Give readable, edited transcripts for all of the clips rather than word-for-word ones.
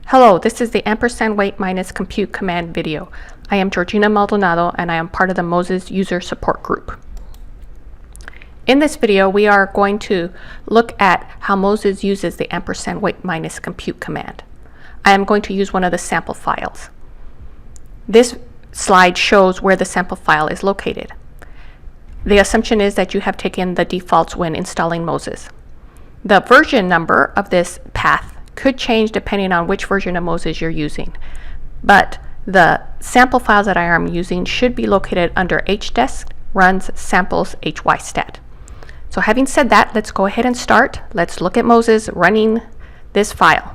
Hello, this is the &weight minus compute command video. I am Georgina Maldonado and I am part of the Moses user support group. In this video, we are going to look at how Moses uses the &weight minus compute command. I am going to use one of the sample files. This slide shows where the sample file is located. The assumption is that you have taken the defaults when installing Moses. The version number of this path could change depending on which version of Moses you're using, but the sample files that I am using should be located under hdesk runs samples hystat. So having said that, let's go ahead and start. Let's look at Moses running this file.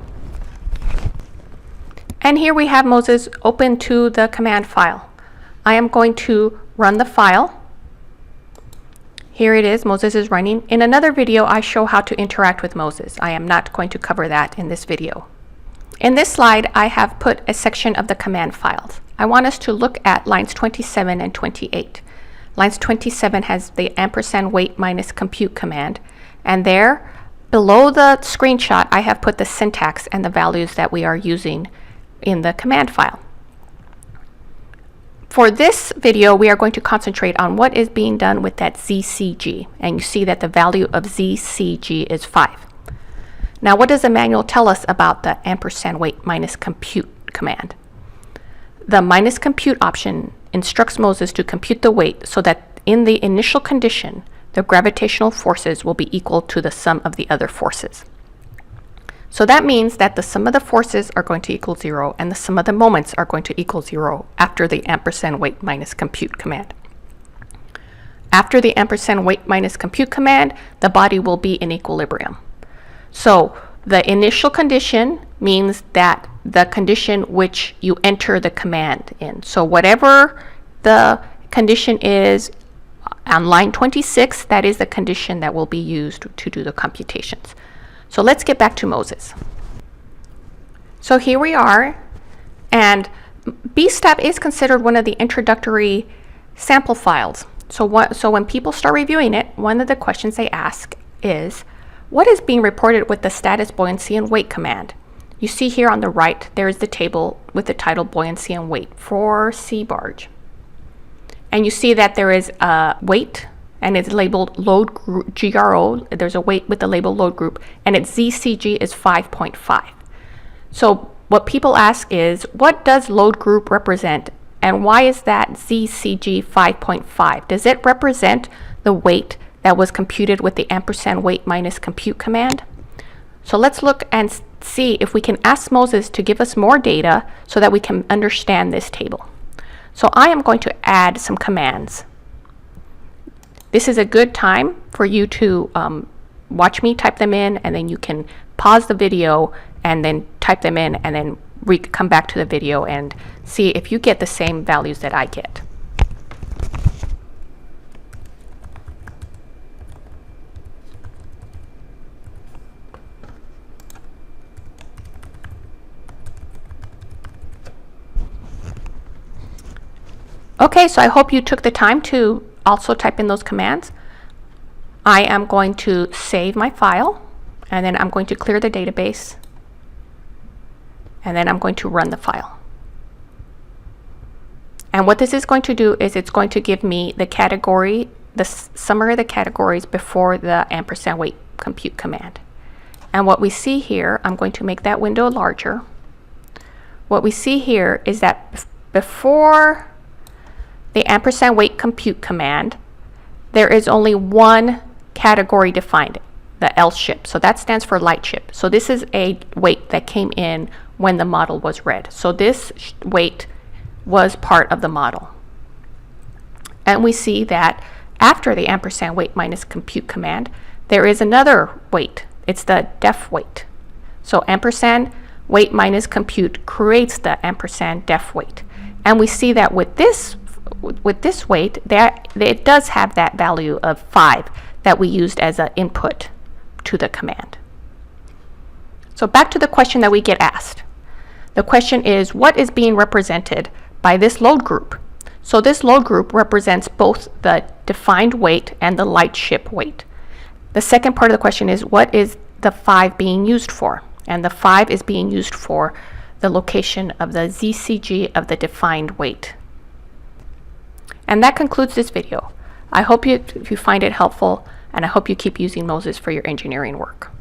And here we have Moses open to the command file. I am going to run the file. Here it is, Moses is running. In another video, I show how to interact with Moses. I am not going to cover that in this video. In this slide, I have put a section of the command files. I want us to look at lines 27 and 28. Lines 27 has the &weight minus compute command, and there, below the screenshot, I have put the syntax and the values that we are using in the command file. For this video, we are going to concentrate on what is being done with that ZCG, and you see that the value of ZCG is 5. Now, what does the manual tell us about the &weight minus compute command? The minus compute option instructs Moses to compute the weight so that in the initial condition, the gravitational forces will be equal to the sum of the other forces. So that means that the sum of the forces are going to equal 0 and the sum of the moments are going to equal 0 after the &weight minus compute command. After the &weight minus compute command, the body will be in equilibrium. So the initial condition means that the condition which you enter the command in. So whatever the condition is on line 26, that is the condition that will be used to do the computations. So let's get back to Moses. So here we are, and BSTAP is considered one of the introductory sample files. So when people start reviewing it, one of the questions they ask is, what is being reported with the status, buoyancy, and weight command? You see here on the right, there is the table with the title buoyancy and weight for Sea Barge. And you see that there is a weight, and it's labeled load group, GRO. There's a weight with the label load group, and its ZCG is 5.5. So what people ask is, what does load group represent, and why is that ZCG 5.5? Does it represent the weight that was computed with the &weight minus compute command? So let's look and see if we can ask Moses to give us more data so that we can understand this table. So I am going to add some commands. This is a good time for you to watch me type them in, and then you can pause the video and then type them in, and then come back to the video and see if you get the same values that I get. Okay, so I hope you took the time to also type in those commands. I am going to save my file, and then I'm going to clear the database, and then I'm going to run the file. And what this is going to do is it's going to give me the category, the summary of the categories before the &weight compute command. And what we see here, I'm going to make that window larger. What we see here is that before the &weight compute command, there is only one category defined, the L ship. So that stands for light ship. So this is a weight that came in when the model was read. So this weight was part of the model. And we see that after the &weight minus compute command, there is another weight. It's the def weight. So &weight minus compute creates the &def weight. And we see that with this weight, it does have that value of 5 that we used as an input to the command. So back to the question that we get asked. The question is, what is being represented by this load group? So this load group represents both the defined weight and the light ship weight. The second part of the question is, what is the 5 being used for? And the 5 is being used for the location of the ZCG of the defined weight. And that concludes this video. I hope you find it helpful, and I hope you keep using Moses for your engineering work.